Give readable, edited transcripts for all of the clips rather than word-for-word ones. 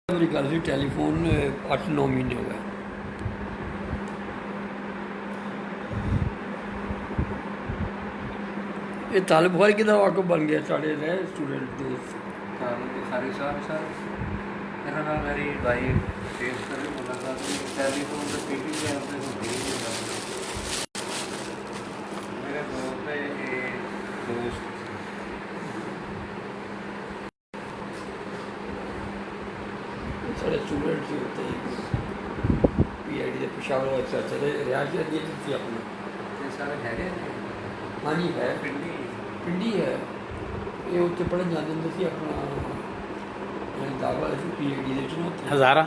میری گل سی ٹیلی فون 8-9 مہینے ہو گئے. یہ طالب بخاری کی طرح واقف بن گیا سارے رہے اسٹوڈنٹ دوست. بخاری صاحب سر میرا نام میری بھائی فیس کر ملاقات ٹیلی فون پہ پی ٹی پہ اپنے کو بھیج میرے دوست ہے دوست سارے اسٹوڈنٹ جو ہوتے ہیں پی آئی ڈی کے پشاور اکثر چلے رہائشی دی تھی اپنا یہ سارے ہے ہاں جی ہے پنڈی پنڈی ہے. یہ اتنے پڑھن جاتے ہوں سی اپنا دعوی پی آئی ڈی کے ہزارہ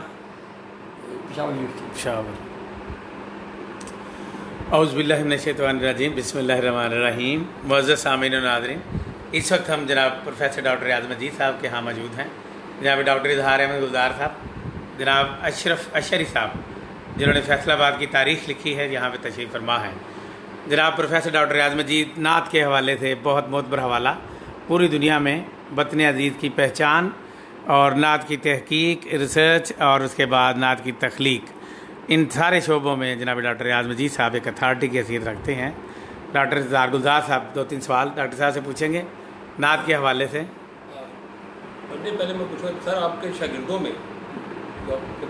پشاور یونیورسٹی. پشاور. اعوذ باللہ من الشیطان الرجیم بسم اللہ الرحمن الرحیم. معزز سامعین و ناظرین، اس وقت ہم جناب پروفیسر ڈاکٹر ریاض مجید صاحب کے ہاں موجود ہیں. جناب ڈاکٹر اظہار احمد گلزار صاحب، جناب اشرف اشری صاحب جنہوں نے فیصل آباد کی تاریخ لکھی ہے، یہاں پہ تشریف فرما ہے. جناب پروفیسر ڈاکٹر ریاض مجید نعت کے حوالے سے بہت معتبر حوالہ، پوری دنیا میں وطن عزیز کی پہچان اور نعت کی تحقیق، ریسرچ اور اس کے بعد نعت کی تخلیق، ان سارے شعبوں میں جناب ڈاکٹر ریاض مجید صاحب ایک اتھارٹی کی حیثیت رکھتے ہیں. ڈاکٹر اظہار گلزار صاحب 2-3 سوال ڈاکٹر صاحب سے پوچھیں گے نعت کے حوالے سے. پہلے میں پوچھوں سر، آپ کے شاگردوں میں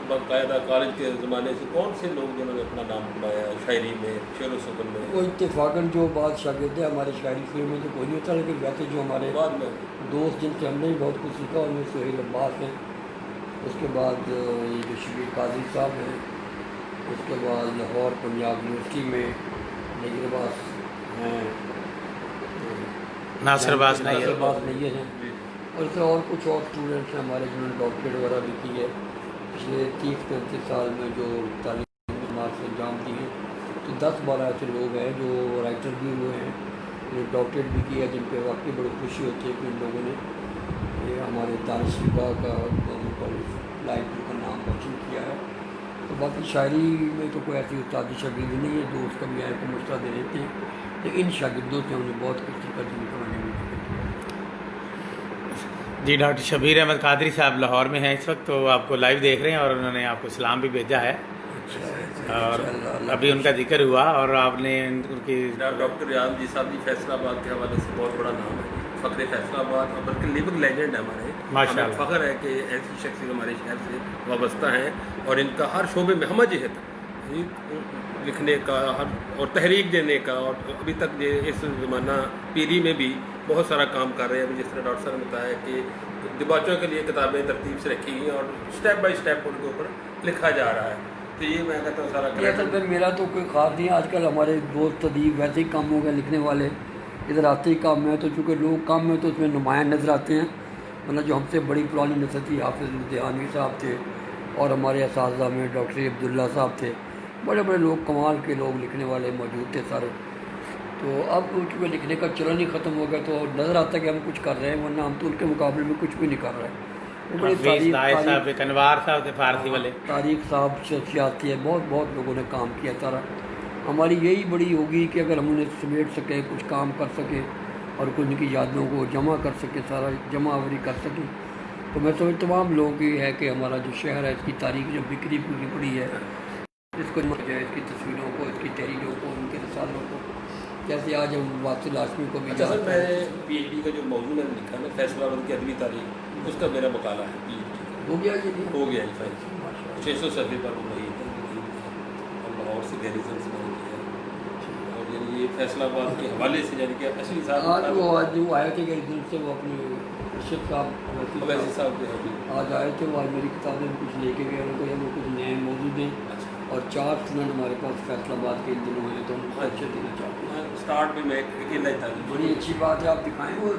باقاعدہ کالج کے زمانے سے کون سے لوگ جنہوں نے اپنا نام بنایا شاعری میں، شعر و سخن میں؟ وہ اتفاقاً جو بعض شاگرد ہیں ہمارے شاعری فلم میں تو کوئی نہیں ہوتا، لیکن ویسے جو ہمارے بعد میں دوست جن سے ہم نے بھی بہت کچھ سیکھا ان میں سہیل عباس ہیں، اس کے بعد یہ جو شبیر قاضی صاحب ہیں، اس کے بعد لاہور پنجاب یونیورسٹی میں نیر عباس ہیں، ناصر عباس نہیں ہیں، اور اس طرح اور کچھ اور اسٹوڈنٹس ہیں ہمارے جنہوں نے ڈاکٹریٹ وغیرہ بھی کی ہے پچھلے 30-35 سال میں، جو تعلیم جماعت سے انجام دی ہے. تو 10-12 ایسے لوگ ہیں جو رائٹر بھی ہوئے ہیں، جو ڈاکٹریٹ بھی کیا، جن پہ واقعی بڑی خوشی ہوتی ہے کہ ان لوگوں نے یہ ہمارے دانشگاہ کا لائف کا نام روشن کیا ہے. تو باقی شاعری میں تو کوئی ایسی استادی شاگردی نہیں ہے، دوست کبھی آئے کو مشورہ دے دیتے ہیں، لیکن ان شاگردوں سے ہم نے بہت کچھ سیکھا جن کو ہم نے. جی ڈاکٹر شبیر احمد قادری صاحب لاہور میں ہیں اس وقت، تو آپ کو لائیو دیکھ رہے ہیں اور انہوں نے آپ کو سلام بھی بھیجا ہے، اور ابھی ان کا ذکر ہوا اور آپ نے ان کی ڈاکٹر ریاض جی صاحب جی فیصل آباد کے حوالے سے بہت بڑا نام ہے، فخر فیصل آباد، اور بلکہ لیونگ لیجنڈ ہے ہمارے. ماشاء اللہ. فخر ہے کہ ایسی شخصیت ہمارے شہر سے وابستہ ہیں اور ان کا ہر شعبے میں ہمہ جہت لکھنے کا اور تحریک دینے کا، اور ابھی تک یہ اس زمانہ پیری میں بھی بہت سارا کام کر رہے ہیں. ابھی جس طرح ڈاکٹر صاحب نے بتایا کہ دباچوں کے لیے کتابیں ترتیب سے رکھی گئی اور اسٹیپ بائی اسٹیپ ان کے اوپر لکھا جا رہا ہے. تو یہ میں کہتا ہوں سارا اصل میں میرا تو کوئی خاص نہیں ہے. آج کل ہمارے دوست ادیب ویسے ہی کم ہو گئے لکھنے والے، ادھر آتے ہی کم ہیں، تو چونکہ لوگ کم ہیں تو اس میں نمایاں نظر آتے ہیں. مطلب جو ہم سے بڑی پرانی نسل تھی، حافظ لدھیانوی صاحب تھے، اور ہمارے اساتذہ میں ڈاکٹر عبداللہ صاحب تھے، بڑے بڑے لوگ کمال کے لوگ لکھنے والے موجود تھے سارے. تو اب چونکہ لکھنے کا چلن ہی ختم ہو گیا تو نظر آتا ہے کہ ہم کچھ کر رہے ہیں، ورنہ ہم تو ان کے مقابلے میں کچھ بھی نہیں کر رہے. تاریخ صاحب شخصیات تھی ہے، بہت بہت لوگوں نے کام کیا. سارا ہماری یہی بڑی ہوگی کہ اگر ہم انہیں سمیٹ سکیں، کچھ کام کر سکیں اور کچھ ان کی یادوں کو جمع کر سکیں، سارا جمع آوری کر سکیں. تو میں سمجھ تمام لوگوں کی ہے کہ ہمارا جو شہر ہے اس کی تاریخ جو بکھری پوری پڑی ہے، اس کو جائے، اس کی تصویروں کو، اس کی تحریروں کو، ان کے رسالوں کو. جیسے آج ہم واصل ہاشمی کو بھی اچھا سر، میں نے پی ایچ ڈی کا جو موضوع میں نے لکھا نا فیصل آباد کی ادبی تاریخ، اس کا میرا مقالہ ہے. پی ایچ ڈی ہو گیا جی، ہو گیا جی فائل 600 صفحے پر وہ وہی اور لاہور سے گیریزن سے میں نے کیا. اور یعنی یہ فیصل آباد کے حوالے سے یعنی کہ اصلی آج وہ آئے تھے گیریزن سے، وہ اپنے ارشد صاحب اویسی صاحب کے آج آئے تھے. وہ آج میری کتابیں کچھ لے کے گئے، ان کو ہمیں کچھ نئے موجود ہیں، اور 4 اسٹوڈنٹ ہمارے پاس فیصل آباد کے ان دنوں ہیں، تو ہم اچھے دینا چاہتے ہیں. اسٹارٹ میں اکیلا ہی تھا. بڑی اچھی بات ہے، آپ دکھائیں وہ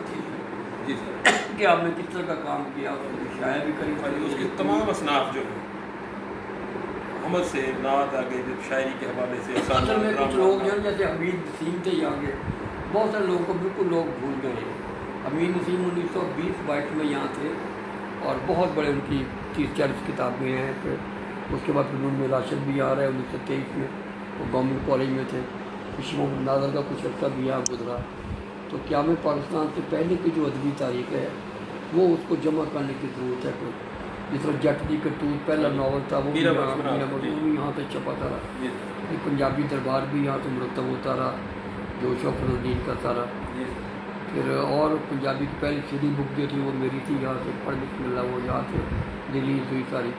جی سر کہ آپ نے کس طرح کا کام کیا، شاعر بھی کری. اس کے تمام اصناف جو ہیں محمد سے نعت آگے شاعری کے حوالے سے اصل میں کچھ لوگ جو ہیں جیسے حمید نسیم تھے یہاں کے، بہت سارے لوگوں کو بالکل لوگ بھول گئے ہیں. حمید نسیم 1920-22 میں یہاں تھے اور بہت بڑے ان کی 30-40 کتابیں ہیں. پھر اس کے بعد فنون میں راشد بھی آ رہا ہے 1923 میں، وہ گورنمنٹ کالج میں تھے. شمو ناظر کا کچھ عرصہ بھی یہاں گزرا. تو قیام پاکستان سے پہلے کی جو ادبی تاریخ ہے وہ اس کو جمع کرنے کی ضرورت ہے. جس طرح جٹ دی کرتوت پہلا ناول تھا وہ بھی میرا یہاں بخش میرا بخش وہ بھی یہاں پہ چھپا تھا. جی یہ پنجابی دربار بھی یہاں سے مرتب ہوتا رہا جو شوکت الدین کا تھا. جی پھر اور پنجابی کی پہلی سیدھی بک جو تھی وہ میری تھی, یہاں سے پڑھ بسم اللہ وہ یہاں سے ریلیز ہوئی ساری.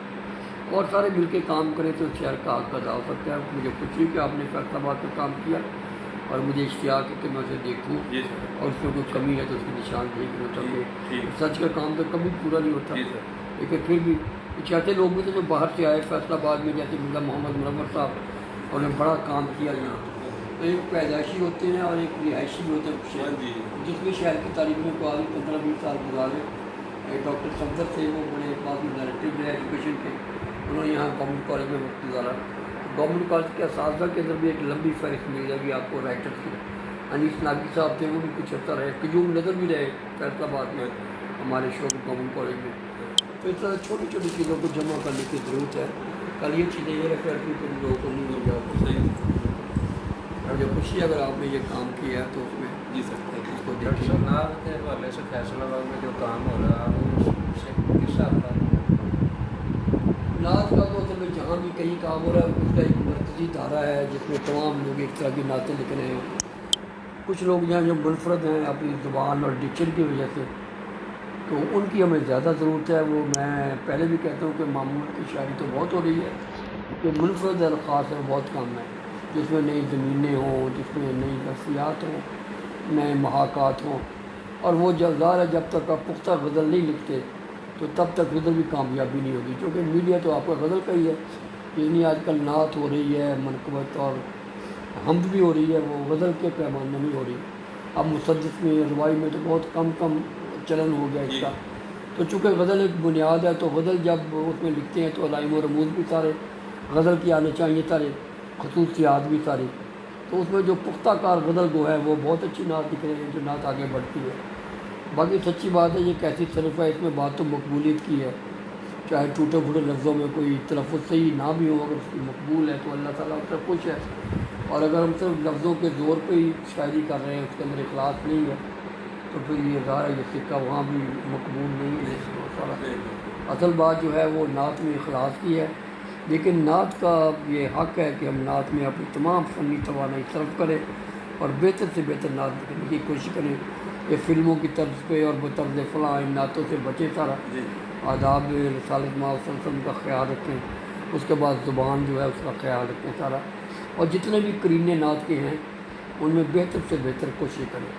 اور سارے مل کے کام کریں تو شہر کا حق ادا ہو سکتا ہے. مجھے خوشی کہ آپ نے فیصلہ آباد پہ کام کیا اور مجھے اشتیاق ہے کہ میں اسے دیکھوں جی سر اور اس میں کوئی کمی ہے تو اس کی نشاندہی کروں تاکہ ٹھیک سچ کا کام تو کبھی پورا نہیں ہوتا. جی سر لیکن پھر بھی کچھ ایسے لوگ بھی تھے جو باہر سے آئے فیصلہ آباد میں, جیسے مرزا محمد منور صاحب, اور نے بڑا کام کیا یہاں. تو ایک پیدائشی ہوتے ہیں اور ایک رہائشی بھی ہوتے ہیں شہر, جی جس میں شہر کی تعلیم میں کو آگے 15-20 سال گزارے. ڈاکٹر صفدر تھے, وہ بڑے پاس میں ڈائریکٹر رہے ایجوکیشن کے, انہوں نے یہاں گورنمنٹ کالج میں وقت گزارا. گورنمنٹ کالج کے اساتذہ کے اندر بھی ایک لمبی فہرست مل جائے گی آپ کو رائٹر کی. انیس ناگی صاحب تھے, وہ بھی کچھ عرصہ رہے. قیوم نظر بھی رہے فیصلہ آباد میں ہمارے شعبے گورنمنٹ کالج میں. تو اس طرح چھوٹی چھوٹی چیزوں کو جمع کرنے کی ضرورت ہے. کل یہ چیزیں یہ رکھا کہ ان لوگوں کو نہیں مل جاتی. صحیح اور جو خوشی اگر آپ نے یہ کام کیا ہے تو اس میں جی سر اس کو ڈاکٹر دیکھیے. صاحب نعت کے حوالے سے فیصلہ آباد میں جو کام ہو رہا ہے اس سے کس حساب کا نعت کا تو اصل میں جہاں بھی کہیں کام ہو رہا ہے اس کا ایک مرکزی دھارا ہے جس میں تمام لوگ ایک طرح کی نعتیں لکھ رہے ہیں. کچھ لوگ یہاں جو منفرد ہیں اپنی زبان اور ڈکشن کی وجہ سے, تو ان کی ہمیں زیادہ ضرورت ہے. وہ میں پہلے بھی کہتا ہوں کہ معمول کی شاعری تو بہت ہو رہی ہے, کہ منفرد الخاص ہے بہت کم ہے, جس میں نئی زمینیں ہوں, جس میں نئی نفسیات ہوں, نئے محاکات ہوں. اور وہ ظاہر ہے جب تک آپ پختہ غزل نہیں لکھتے تو تب تک غزل بھی کامیابی نہیں ہوگی, کیونککہ میڈیا تو آپ کا غزل کا ہی ہے. جتنی آج کل نعت ہو رہی ہے, منقبت اور حمد بھی ہو رہی ہے, وہ غزل کے پیمانے میں نہیں ہو رہی. اب مسدس میں روائی میں تو بہت کم چلن ہو گیا اس کا. تو چونکہ غزل ایک بنیاد ہے, تو غزل جب اس میں لکھتے ہیں تو علائم و رموز بھی سارے غزل کی آنے چاہیے, سارے خصوصیات بھی ساری. تو اس میں جو پختہ کار غزل کو ہے وہ بہت اچھی نعت دکھ رہے ہیں, جو نعت آگے بڑھتی ہے. باقی سچی بات ہے یہ کیسی صرف ہے, اس میں بات تو مقبولیت کی ہے. چاہے ٹوٹے پھوٹے لفظوں میں کوئی تلفظ صحیح نہ بھی ہو, اگر اس کی مقبول ہے تو اللہ تعالیٰ اس سے خوش ہے. اور اگر ہم صرف لفظوں کے زور پہ ہی شاعری کر رہے ہیں, اس کے اندر اخلاص نہیں ہے, تو پھر یہ ظاہر ہے یہ سکہ وہاں بھی مقبول نہیں ہے. اصل بات جو ہے وہ نعت میں اخلاص کی ہے. لیکن نعت کا یہ حق ہے کہ ہم نعت میں اپنی تمام فنی توانائی صرف کریں اور بہتر سے بہتر نعت لکھنے کی کوشش کریں. یہ فلموں کی طرز پہ اور بطرز فلاں ان نعتوں سے بچے سارا. آداب رسالت مآب صلی اللہ علیہ وسلم کا خیال رکھیں, اس کے بعد زبان جو ہے اس کا خیال رکھیں سارا. اور جتنے بھی قرینے نعت کے ہیں ان میں بہتر سے بہتر کوشش کریں.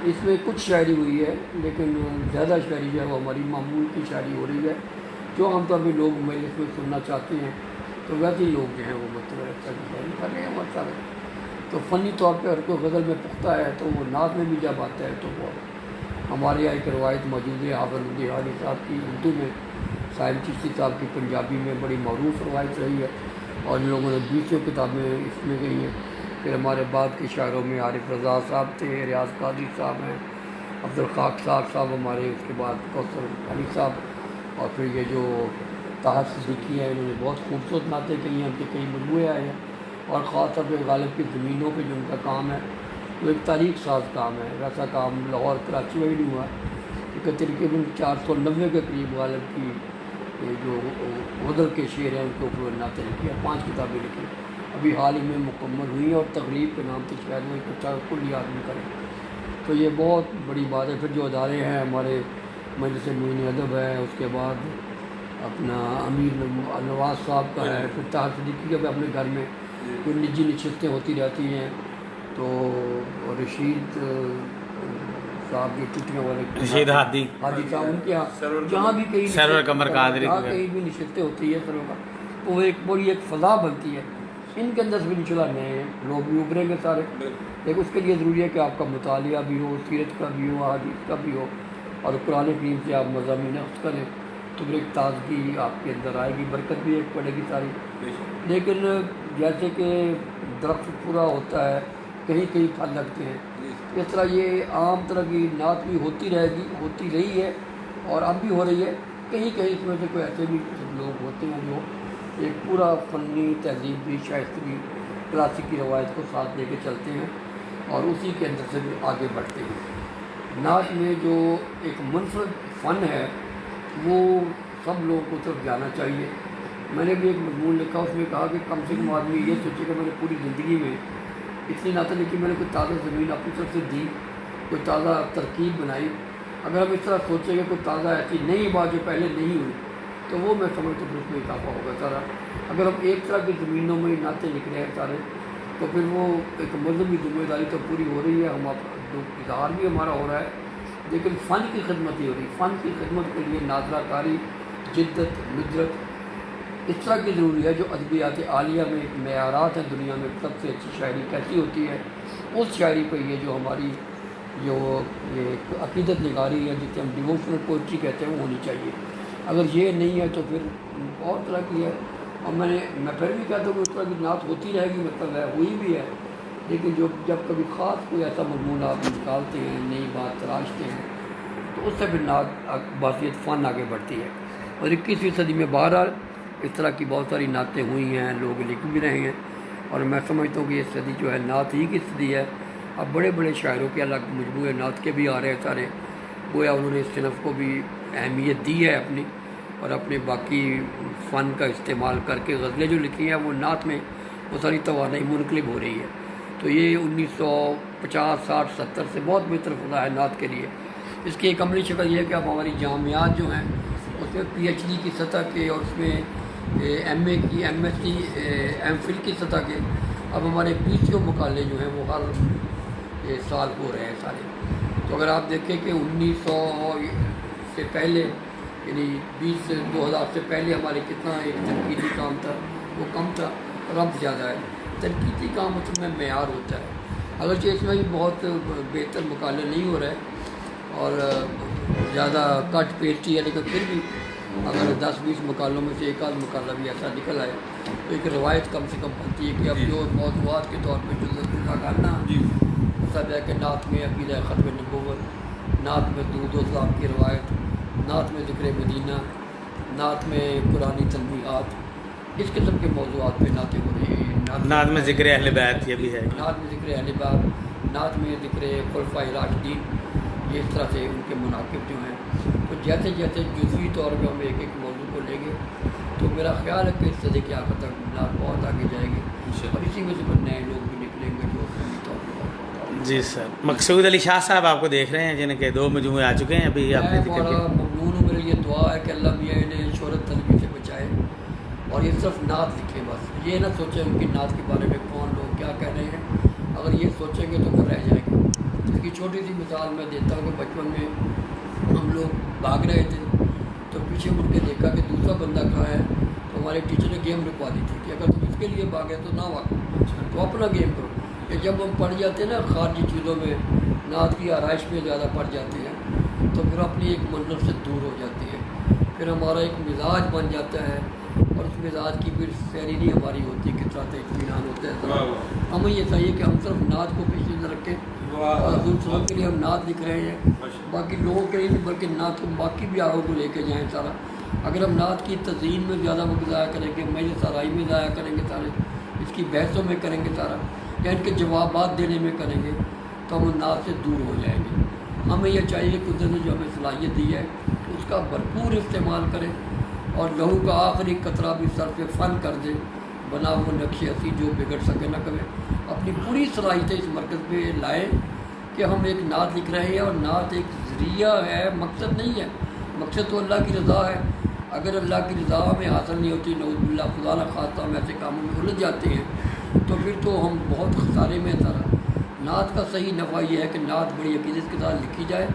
اس میں کچھ شاعری ہوئی ہے لیکن زیادہ شاعری جو ہے وہ ہماری معمول کی شاعری ہو رہی ہے, جو عام طور پہ لوگ مجلس میں سننا چاہتے ہیں. تو ویسے ہی لوگ جو ہیں وہ مطلب شاعری کر رہے ہیں بہت سارے. تو فنی طور پہ ہر کوئی غزل میں پختہ ہے, تو وہ نعت میں بھی جب آتا ہے تو وہ ہمارے یہاں ایک روایت موجود ہے حافظ الدین صاحب کی اردو میں, ساحل چشتی صاحب کی پنجابی میں بڑی معروف روایت رہی ہے, اور ان لوگوں نے 20 کتابیں اس میں گئی ہیں. پھر ہمارے بعد کے شاعروں میں عارف رضا صاحب تھے, ریاض قادری صاحب ہیں, عبدالخاق صاحب ہمارے, اس کے بعد کوثر علی صاحب, اور پھر یہ جو طاہر صدیقی ہیں انہوں نے بہت خوبصورت نعتیں کہی ہیں, ان کے کئی مجموعے آئے ہیں. اور خاص طور پہ غالب کی زمینوں پہ جو ان کا کام ہے وہ ایک تاریخ ساز کام ہے. ویسا کام لاہور کراچی میں بھی نہیں ہوا, کیونکہ تقریباً 490 کے قریب غالب کی جو غزل کے شعر ہیں ان کے اوپر نعتیں لکھی ہیں, 5 کتابیں لکھی ابھی حال ہی میں مکمل ہوئی ہیں, اور تقریب کے نام سے شاید وہ اکٹھا کل آدمی کریں. تو یہ بہت بڑی بات ہے. پھر جو ادارے ہیں ہمارے مجلس معین ادب ہے, اس کے بعد اپنا امیر نواز صاحب کا ہے, پھر طاہر صدیقی کا بھی اپنے گھر میں کوئی نجی نشستیں ہوتی رہتی ہیں. تو رشید صاحب جو ٹوٹیاں والے رشید ہادی صاحب, ان کے یہاں جہاں بھی کہیں سرور قمر قادری جہاں کہیں بھی نشستیں ہوتی ہے سرور کا, تو وہ ایک بڑی ایک فضا بنتی ہے. ان کے اندر سے بھی انشاءاللہ نئے لوگ بھی ابھریں گے سارے. لیکن اس کے لیے ضروری ہے کہ آپ کا مطالعہ بھی ہو, سیرت کا بھی ہو, حدیث کا بھی ہو, اور قرآن کریم سے آپ مضامین اخذ کریں, تو پھر ایک تازگی آپ کے اندر آئے گی, برکت بھی ایک پڑے گی ساری. لیکن جیسے کہ درخت پورا ہوتا ہے, کہیں کہیں پھل لگتے ہیں, اس طرح یہ عام طرح کی نعت بھی ہوتی رہے گی, ہوتی رہی ہے اور اب بھی ہو رہی ہے. کہیں کہیں اس میں سے کوئی ایسے بھی لوگ ہوتے ہیں جو ایک پورا فنی تہذیبی شائستگی کلاسیکی روایت کو ساتھ لے کے چلتے ہیں اور اسی کے اندر سے بھی آگے بڑھتے ہیں. نعت میں جو ایک منفرد فن ہے وہ سب لوگوں کو طرف جانا چاہیے. میں نے بھی ایک مضمون لکھا, اس میں کہا کہ کم سے کم آدمی یہ سوچے کہ میں نے پوری زندگی میں اتنی نعتیں لکھی, میں نے کوئی تازہ زمین اپنی طرف سے دی, کوئی تازہ ترکیب بنائی. اگر ہم اس طرح سوچیں گے کوئی تازہ ایسی نئی بات جو پہلے نہیں ہوئی, تو وہ میں سمجھتا ہوں اس میں اضافہ ہوگا سارا. اگر ہم ایک طرح کی زمینوں میں نعتیں لکھ رہے ہیں سارے, تو پھر وہ ایک مذہبی ذمہ داری تو پوری ہو رہی ہے, ہم اظہار بھی ہمارا ہو رہا ہے, لیکن فن کی خدمت ہی ہو رہی ہے. فن کی خدمت کے لیے ناظرہ کاری, جدت, ندرت اس طرح کی ضروری ہے. جو ادبیات عالیہ میں معیارات ہیں دنیا میں, سب سے اچھی شاعری کیسی ہوتی ہے, اس شاعری پہ یہ جو ہماری جو ایک عقیدت نگاری ہے جسے ہم ڈیووشنل پوئٹری کہتے ہیں وہ ہونی چاہیے. اگر یہ نہیں ہے تو پھر اور طرح کی ہے. اور میں پھر بھی کہتا ہوں کہ اس طرح کی نعت ہوتی رہے گی, مطلب ہے ہوئی بھی ہے, لیکن جب کبھی خاص کوئی ایسا مضمون آپ نکالتے ہیں, نئی بات تراشتے ہیں, تو اس سے پھر نعت بحثیت فن آگے بڑھتی ہے. اور 21ویں صدی میں بہرحال اس طرح کی بہت ساری نعتیں ہوئی ہیں, لوگ لکھ بھی رہے ہیں, اور میں سمجھتا ہوں کہ یہ صدی جو ہے نعت ہی کی صدی ہے. اب بڑے بڑے شاعروں کے الگ مجموعے نعت کے بھی آ رہے ہیں سارے, گویا انہوں نے اس صنف کو بھی اہمیت دی ہے اپنی, اور اپنے باقی فن کا استعمال کر کے غزلیں جو لکھی ہیں وہ نعت میں وہ ساری توانائی منقلب ہو رہی ہے. تو یہ 1950 60 70 سے بہت بہتر خدا ہے نعت کے لیے. اس کی ایک عملی شکل یہ ہے کہ اب ہماری جامعات جو ہیں اس میں PhD کی سطح کے, اور اس میں MA کی, MSc, MPhil کی سطح کے اب ہمارے PCO مقالے جو ہیں وہ ہر سال ہو رہے ہیں سارے. تو اگر آپ دیکھیں کہ 1900 سے پہلے, یعنی 2000 سے پہلے ہمارے کتنا ایک تنقیدی کام تھا وہ کم تھا, اور اب زیادہ ہے. تنقیدی کام اس میں معیار ہوتا ہے, اگرچہ اس میں بھی بہت بہتر مقالے نہیں ہو رہے اور زیادہ کٹ پیسٹی ہے, لیکن پھر بھی اگر 10-20 مقالوں میں سے ایک آدھ مقالہ بھی ایسا نکل آئے تو ایک روایت کم سے کم بنتی ہے کہ اب جو موضوعات کے طور پہ جو کرنا سب ہے کہ نعت میں عقیدہ ختم نبوت, نعت میں درود و سلام کی روایت, نعت میں ذکر مدینہ, نعت میں قرآنی تنبیہات, اس قسم کے موضوعات پہ نعتیں ہو رہی ہیں. نعت میں ذکر اہل بیت یہ بھی ہے, نعت میں ذکر اہل بیت, نعت میں ذکر خلفائے راشدین, یہ اس طرح سے ان کے مناقب جو ہیں. تو جیسے جیسے جزوی طور پہ ہم ایک ایک موضوع کو لیں گے تو میرا خیال ہے کہ اس صدی کے آخر تک نعت بہت آگے جائے گی, اور اسی میں سے پھر نئے لوگ بھی نکلیں گے جو فنی طور پہ. جی سر. مقصود علی شاہ صاحب آپ کو دیکھ رہے ہیں جن کے 2 مجموعے آ چکے ہیں ابھی آپ نے ذکر کیا. ممنون ہوں, میرے لیے دعا ہے کہ اللہ میاں انہیں شہرت طلبی سے بچائے, اور یہ صرف نعت لکھیں بس. یہ نہ سوچیں ان کی نعت کے بارے میں کون لوگ کیا کہہ رہے ہیں, اگر یہ سوچیں گے تو پھر رہ جائیں گے. اس کی چھوٹی سی مثال میں دیتا ہوں کہ بچپن میں ہم لوگ بھاگ رہے تھے تو پیچھے مڑ کے دیکھا کہ دوسرا بندہ کہاں ہے, تو ہمارے ٹیچر نے گیم رکوا دی تھی کہ اگر تم اس کے لیے بھاگے تو نہ بھاگو, تو اپنا گیم کرو. کہ جب ہم پڑھ جاتے ہیں نا خارجی چیزوں میں, نعت کی آرائش میں زیادہ پڑھ جاتے ہیں, تو پھر اپنی ایک منزل سے دور ہو جاتے ہیں. پھر ہمارا ایک مزاج بن جاتا ہے, اور اس مزاج کی پھر سیرینی ہماری ہوتی ہے, کس طرح سے اطمینان ہوتا ہے. ہمیں یہ چاہیے کہ ہم صرف نعت کو پیش نظر رکھیں, اور حضور صلی اللہ علیہ وسلم کے لیے ہم نعت لکھ رہے ہیں, باقی لوگوں کے لیے نہیں بلکہ نعت کو باقی بھی آگوں کو لے کے جائیں سارا. اگر ہم نعت کی تزئین میں زیادہ وقت ضائع کریں گے, مجلس سرائی میں ضائع کریں گے سارے, اس کی بحثوں میں کریں گے سارا, یا ان کے جوابات دینے میں کریں گے, تو ہم نعت سے دور ہو جائیں گے. ہمیں یہ چاہیے کہ قدرت نے جو ہمیں صلاحیت دی ہے اس کا بھرپور استعمال کریں, اور لہو کا آخری قطرہ بھی سر پہ فن کر دیں, بنا وہ نقش ہستی جو بگڑ سکے نہ کریں. اپنی پوری صلاحیتیں اس مرکز پہ لائیں کہ ہم ایک نعت لکھ رہے ہیں, اور نعت ایک ذریعہ ہے, مقصد نہیں ہے. مقصد تو اللہ کی رضا ہے. اگر اللہ کی رضا میں حاصل نہیں ہوتی, نعوذ باللہ خدا نہ خواستہ ہم ایسے کاموں میں الجھ جاتے ہیں, تو پھر تو ہم بہت خسارے میں سارا. نعت کا صحیح نفع یہ ہے کہ نعت بڑی عقیدت کے ساتھ لکھی جائے,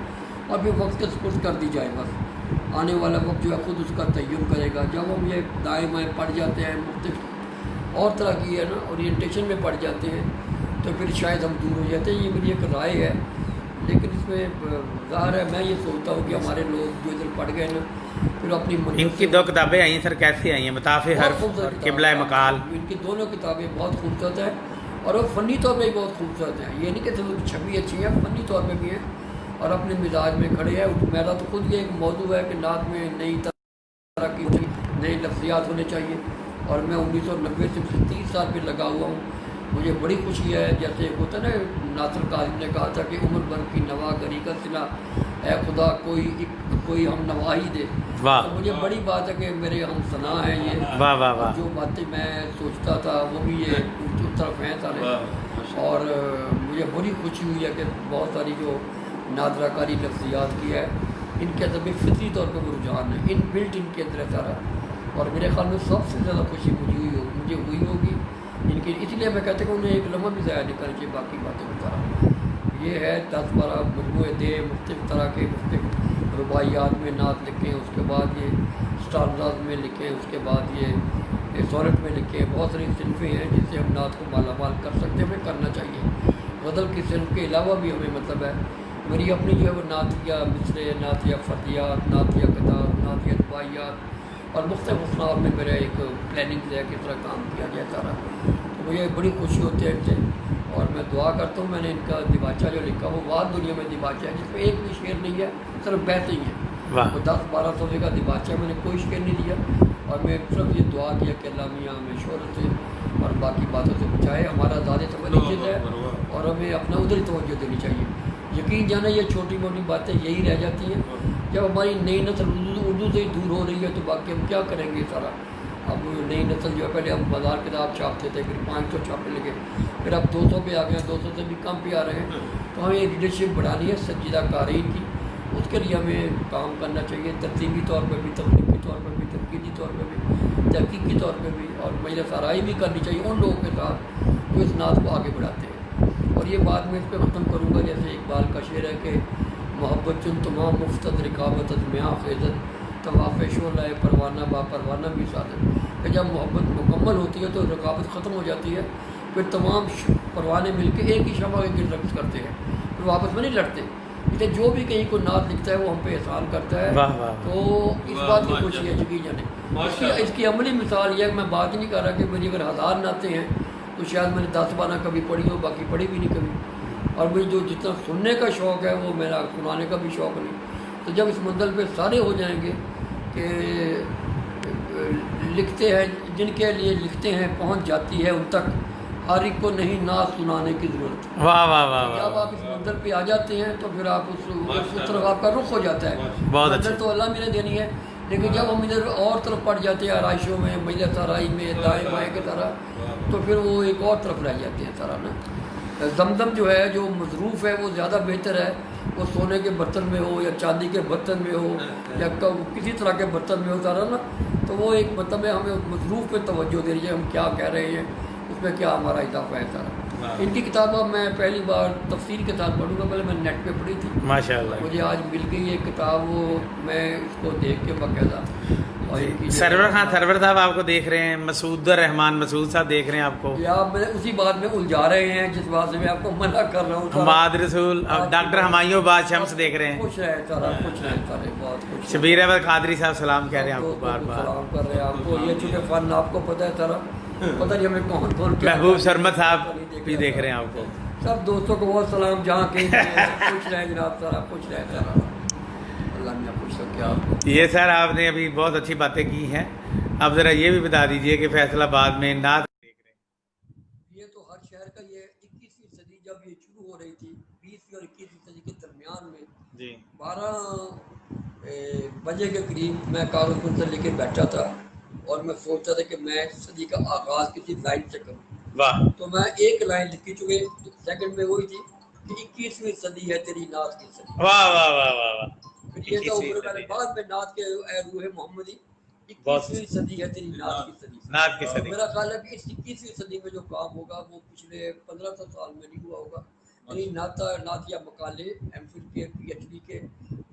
اور پھر وقت کے سپرد کر دی جائے. بس آنے والا وقت جو ہے خود اس کا تعین کرے گا. جب ہم یہ دائیں بائیں پڑھ جاتے ہیں, مختلف اور طرح کی ہے نا اورینٹیشن میں پڑھ جاتے ہیں, تو پھر شاید ہم دور ہو جاتے ہیں. یہ میری ایک رائے ہے, لیکن اس میں ظاہر ہے میں یہ سوچتا ہوں کہ ہمارے لوگ جو ادھر پڑھ گئے نا, پھر اپنی ان کی 2 کتابیں آئی ہیں سر, کیسی آئی ہیں؟ مطاف حرف اور قبلہ مقال. ان کی دونوں کتابیں بہت خوبصورت ہیں, اور وہ فنی طور پہ بھی بہت خوبصورت ہیں. یہ نہیں کہ صرف چھپی اچھی ہے, فنی طور پہ بھی ہیں, اور اپنے مزاج میں کھڑے ہیں. میرا تو خود یہ ایک موضوع ہے کہ نعت میں نئی طرح کی نئی لفظیات ہونے چاہیے, اور میں 1990 سے 30 سال پہ لگا ہوا ہوں. مجھے بڑی خوشی ہے، جیسے ایک ہوتا ہے نا ناصر قاسم نے کہا تھا کہ عمر بھر کی نوا گری کا صلہ، اے خدا کوئی ہم نوا ہی دے. واہ. تو مجھے بڑی بات ہے کہ میرے ہم ثنا ہیں یہ. واہ واہ واہ. جو باتیں میں سوچتا تھا وہ بھی یہ اس طرف ہیں سارے. اور مجھے بڑی خوشی ہوئی ہے کہ بہت ساری جو نادرہ کاری لفظیات کی ہے ان کے اندر بھی فطری طور پہ وہ رجحان ہے، ان بلٹ ان کے اندر ہے سارا. اور میرے خیال میں سب سے زیادہ خوشی مجھے ہوئی ہوگی ان کی. اس لیے میں کہتا ہوں کہ انہیں ایک لمحہ بھی ضائع نہیں کرنا چاہیے. باقی باتیں بتا رہا ہوں، یہ ہے 10-12 مجموعے دے مختلف طرح کے مختلف رباعیات میں نعت لکھیں، اس کے بعد یہ اسٹانزاز میں لکھیں، اس کے بعد یہ سونٹ میں لکھیں. بہت ساری صنفیں ہیں جس سے ہم نعت کو مالا مال کر سکتے ہیں، ہمیں کرنا چاہیے. غزل کی صنف کے علاوہ بھی ہمیں مطلب ہے. میری اپنی جو ہے وہ نعتیہ مصرے، نعتیہ فردیات، نعتیہ کتاب، نعتیہ رباعیات اور مختلف اصناف میں میرا ایک پلاننگ ہے کس طرح کام کیا جائے سارا. تو مجھے بڑی خوشی ہوتی ہے ان سے، اور میں دعا کرتا ہوں. میں نے ان کا دیباچہ جو لکھا وہ بعد دنیا میں دیباچہ ہے جس میں ایک بھی شعر نہیں ہے، صرف بیت ہی ہے. وہ 10-12 صفحے کا دیباچہ میں نے کوئی شعر نہیں دیا، اور میں صرف یہ دعا کیا کہ اللہ میاں ہمیں شہرت سے اور باقی باتوں سے بچائے. ہمارا زیادہ توجہ ہے اور ہمیں اپنا ادھر ہی توجہ دینی چاہیے. یقین جانا یہ چھوٹی موٹی باتیں یہی رہ جاتی ہیں. جب ہماری نئی نسل اردو سے ہی دور ہو رہی ہے تو باقی ہم کیا کریں گے سارا. اب نئی نسل جو ہے پہلے ہم بازار کتاب چھاپتے تھے، پھر 500 چھاپنے لگے، پھر اب 200 پہ آ گئے ہیں، 200 سے بھی کم پہ آ رہے ہیں. تو ہمیں لیڈرشپ بڑھانی ہے سنجیدہ قارئین کی. اس کے لیے ہمیں کام کرنا چاہیے، ترتیبی طور پہ بھی، تخلیقی طور پہ بھی، تنقیدی طور پہ بھی، تحقیقی طور پہ بھی، اور مجلس آرائی بھی کرنی چاہیے ان لوگوں کے ساتھ جو اس نعت کو آگے بڑھاتے ہیں. اور یہ بات میں اس پہ ختم کروں گا. جیسے اقبال کا شعر ہے کہ محبت چن تمام مفتد رکابت از میاں خیزت طواف شعلہ پروانہ با پروانہ بھی سعادت. کہ جب محبت مکمل ہوتی ہے تو رقابت ختم ہو جاتی ہے، پھر تمام پروانے مل کے ایک ہی شمع کے گرد رقص کرتے ہیں، پھر واپس میں نہیں لڑتے. اس لیے جو بھی کہیں کو نعت لکھتا ہے وہ ہم پہ احسان کرتا ہے. تو اس بات کی خوشی ہے یقین جانے. اس کی عملی مثال یہ ہے کہ میں بات نہیں کر رہا کہ میری اگر 1000 نعتیں ہیں تو شاید میں نے 10-12 کبھی پڑھی ہو، باقی پڑھی بھی نہیں کبھی. اور مجھے جو جتنا سننے کا شوق ہے وہ میرا سنانے کا بھی شوق نہیں. تو جب اس منزل پہ سارے ہو جائیں گے کہ لکھتے ہیں، جن کے لیے لکھتے ہیں پہنچ جاتی ہے ان تک، ہر ایک کو نہیں نعت سنانے کی ضرورت. واہ واہ واہ. جب آپ اس منزل پہ آ جاتے ہیں تو پھر آپ اس طرف آپ کا رخ ہو جاتا ہے. منزل تو اللہ میں نے دینی ہے، لیکن جب ہم ادھر اور طرف پڑ جاتے ہیں آرائشوں میں، مجلس آرائی میں، دائیں بائیں کی طرح، تو پھر وہ ایک اور طرف رہ جاتے ہیں سارا نا. زمزم جو ہے جو مصروف ہے وہ زیادہ بہتر ہے. وہ سونے کے برتن میں ہو یا چاندی کے برتن میں ہو یا کسی طرح کے برتن میں ہو سارا نا. تو وہ ایک مطلب ہے ہمیں مصروف پہ توجہ دینی چاہیے، ہم کیا کہہ رہے ہیں، اس میں کیا ہمارا اضافہ ہے سارا. ان کی کتابیں میں پہلی بار تفسیر کے ساتھ پڑھوں گا. پہلے میں نیٹ پہ پڑھی تھی، ماشاءاللہ مجھے آج مل گئی یہ کتاب. وہ میں اس کو دیکھ کے باقاعدہ سرور خان سرور صاحب آپ کو دیکھ رہے ہیں، مسعود الرحمان مسعود صاحب دیکھ رہے ہیں آپ کو. یا میں اسی بات میں الجھا رہے ہیں جس بات سے میں آپ کو منع کر رہا ہوں. حماد رسول، ڈاکٹر ہمایوں باد شمس دیکھ رہے ہیں. خوش رہے سارا، خوش رہے سارے، بہت خوش. شبیر احمد قادری صاحب سلام کہہ رہے ہیں آپ کو بار بار. سلام کر رہے ہیں آپ کو. یہ چونکہ فن آپ کو پتہ ہے سارا، پتہ نہیں ہمیں کون کون. محبوب شرمت صاحب بھی دیکھ رہے ہیں آپ کو. سب دوستوں کو بہت سلام جہاں کہیں. خوش رہے جناب سارا، خوش رہے سارا. اللہ میاں خوش رکھے آپ کو. یہ سر آپ نے ابھی بہت اچھی باتیں کی ہیں. اب ذرا یہ بھی بتا دیجئے کہ فیصل آباد میں نعت دیکھ رہے ہیں. یہ تو ہر شہر کا، یہ 21ویں صدی جب یہ شروع ہو رہی تھی، 20ویں اور 21ویں صدی کے درمیان میں جی 12 بجے کے قریب میں کاغذ سے لے کے بیٹھا تھا اور میں سوچتا تھا کہ میں صدی کا آغاز کسی لائن سے کروں. واہ. تو میں ایک لائن لکھی، چکے سیکنڈ میں وہی تھی کہ 21ویں صدی ہے تیری نعت کی صدی. واہ واہ واہ واہ. پھر یہ تو بعد میں نعت کے اے روح محمدی 21ویں صدی ہے تیری نعت کی صدی. نعت کی صدی. میرا خیال ہے کہ اس 21ویں صدی میں جو کام ہوگا وہ پچھلے 1500 سال میں نہیں ہوا ہوگا. یعنی نعتیہ مقالے، ایم فل کے، پی ایچ ڈی کے،